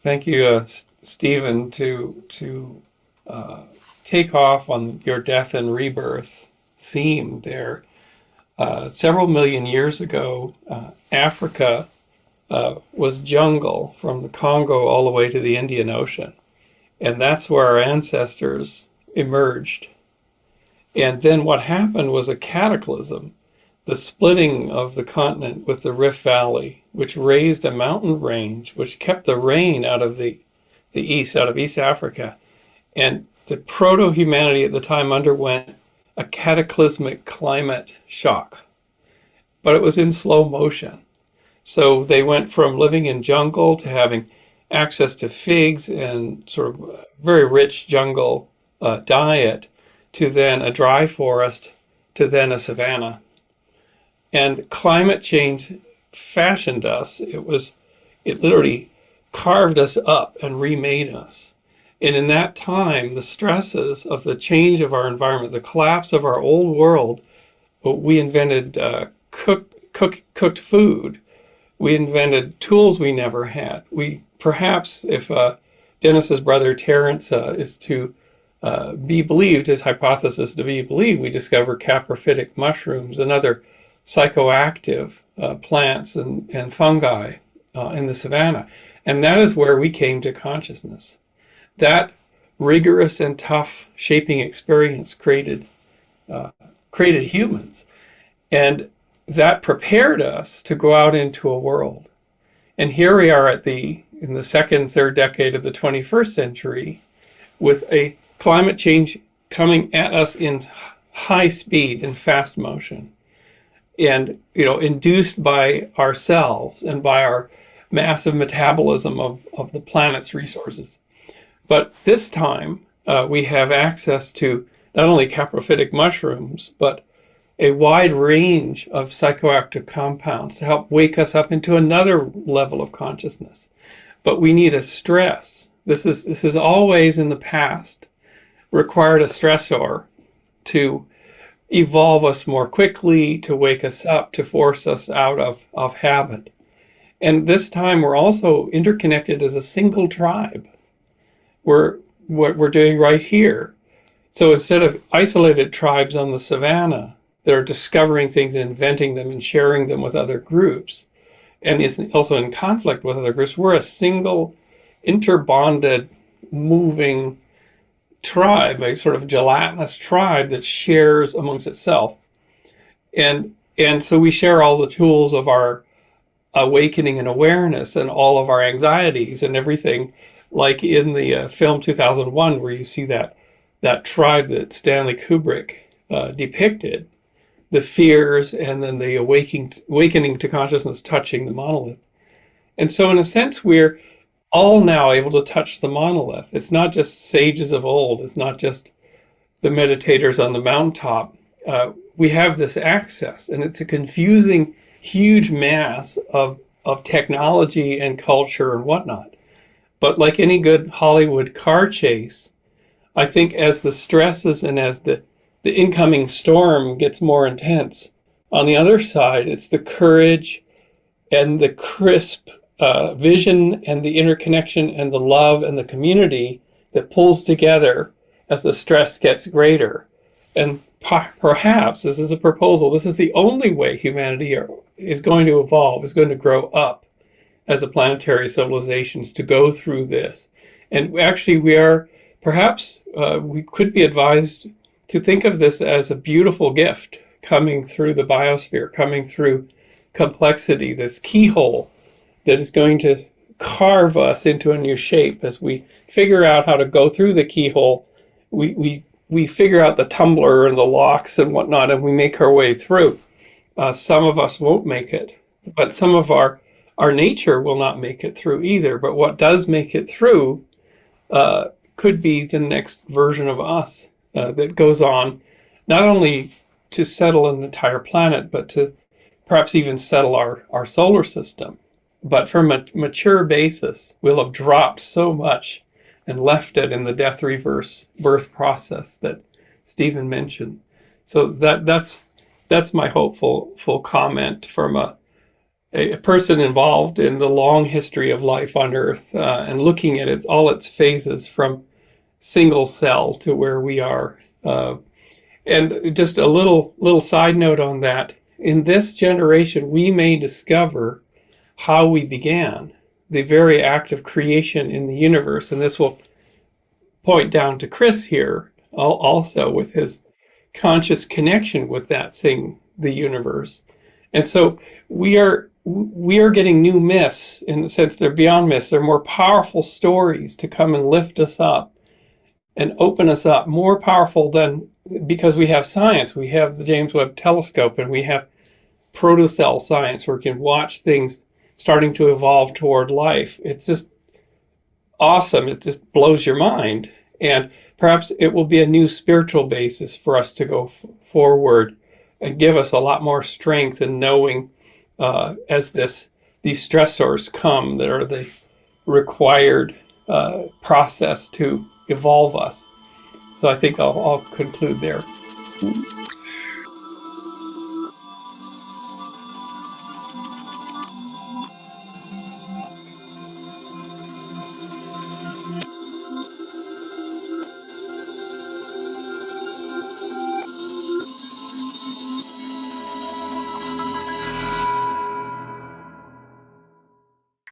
Thank you, Stephen, to take off on your death and rebirth theme there. Several million years ago, Africa was jungle from the Congo all the way to the Indian Ocean. And that's where our ancestors emerged. And then what happened was a cataclysm, the splitting of the continent with the Rift Valley, which raised a mountain range, which kept the rain out of the east, out of East Africa. And the proto-humanity at the time underwent a cataclysmic climate shock, but it was in slow motion. So they went from living in jungle to having access to figs and sort of very rich jungle diet, to then a dry forest, to then a savanna. And climate change fashioned us. It literally carved us up and remade us. And in that time, the stresses of the change of our environment, the collapse of our old world, we invented cooked food. We invented tools we never had. We perhaps, if Dennis's brother Terence is to be believed, his hypothesis to be believed, we discovered caprophytic mushrooms and other psychoactive plants and fungi in the savanna. And that is where we came to consciousness. That rigorous and tough shaping experience created humans. And that prepared us to go out into a world. And here we are in the second, third decade of the 21st century with a climate change coming at us in high speed and fast motion. And, induced by ourselves and by our massive metabolism of the planet's resources. But this time, we have access to not only caprophytic mushrooms, but a wide range of psychoactive compounds to help wake us up into another level of consciousness. But we need a stress. This is always in the past required a stressor to evolve us more quickly, to wake us up, to force us out of habit. And this time we're also interconnected as a single tribe. What we're doing right here. So instead of isolated tribes on the savannah that are discovering things and inventing them and sharing them with other groups, and is also in conflict with other groups, we're a single interbonded moving tribe, a sort of gelatinous tribe that shares amongst itself. And so we share all the tools of our awakening and awareness and all of our anxieties and everything, like in the film 2001, where you see that tribe that Stanley Kubrick depicted, the fears and then the awakening to consciousness touching the monolith. And so in a sense, we're all now able to touch the monolith. It's not just sages of old. It's not just the meditators on the mountaintop. We have this access, and it's a confusing, huge mass of technology and culture and whatnot. But like any good Hollywood car chase, I think as the stresses and as the incoming storm gets more intense, on the other side, it's the courage and the crisp vision and the interconnection and the love and the community that pulls together as the stress gets greater. And perhaps, this is a proposal, this is the only way humanity is going to evolve, is going to grow up as a planetary civilizations, to go through this. And actually we are, perhaps we could be advised to think of this as a beautiful gift coming through the biosphere, coming through complexity, this keyhole that is going to carve us into a new shape. As we figure out how to go through the keyhole, we figure out the tumbler and the locks and whatnot, and we make our way through. Some of us won't make it, but some of our nature will not make it through either. But what does make it through could be the next version of us that goes on not only to settle an entire planet, but to perhaps even settle our solar system. But from a mature basis, we'll have dropped so much and left it in the death reverse birth process that Stephen mentioned. So that's my hopeful full comment from a person involved in the long history of life on Earth and looking at all its phases from single cell to where we are. And just a little side note on that. In this generation, we may discover how we began, the very act of creation in the universe. And this will point down to Chris here also with his conscious connection with that thing, the universe. And so we are getting new myths, in the sense they're beyond myths. They're more powerful stories to come and lift us up and open us up, more powerful than, because we have science. We have the James Webb Telescope, and we have protocell science where we can watch things starting to evolve toward life. It's just awesome. It just blows your mind. And perhaps it will be a new spiritual basis for us to go forward and give us a lot more strength in knowing as these stressors come that are the required process to evolve us. So I think I'll conclude there.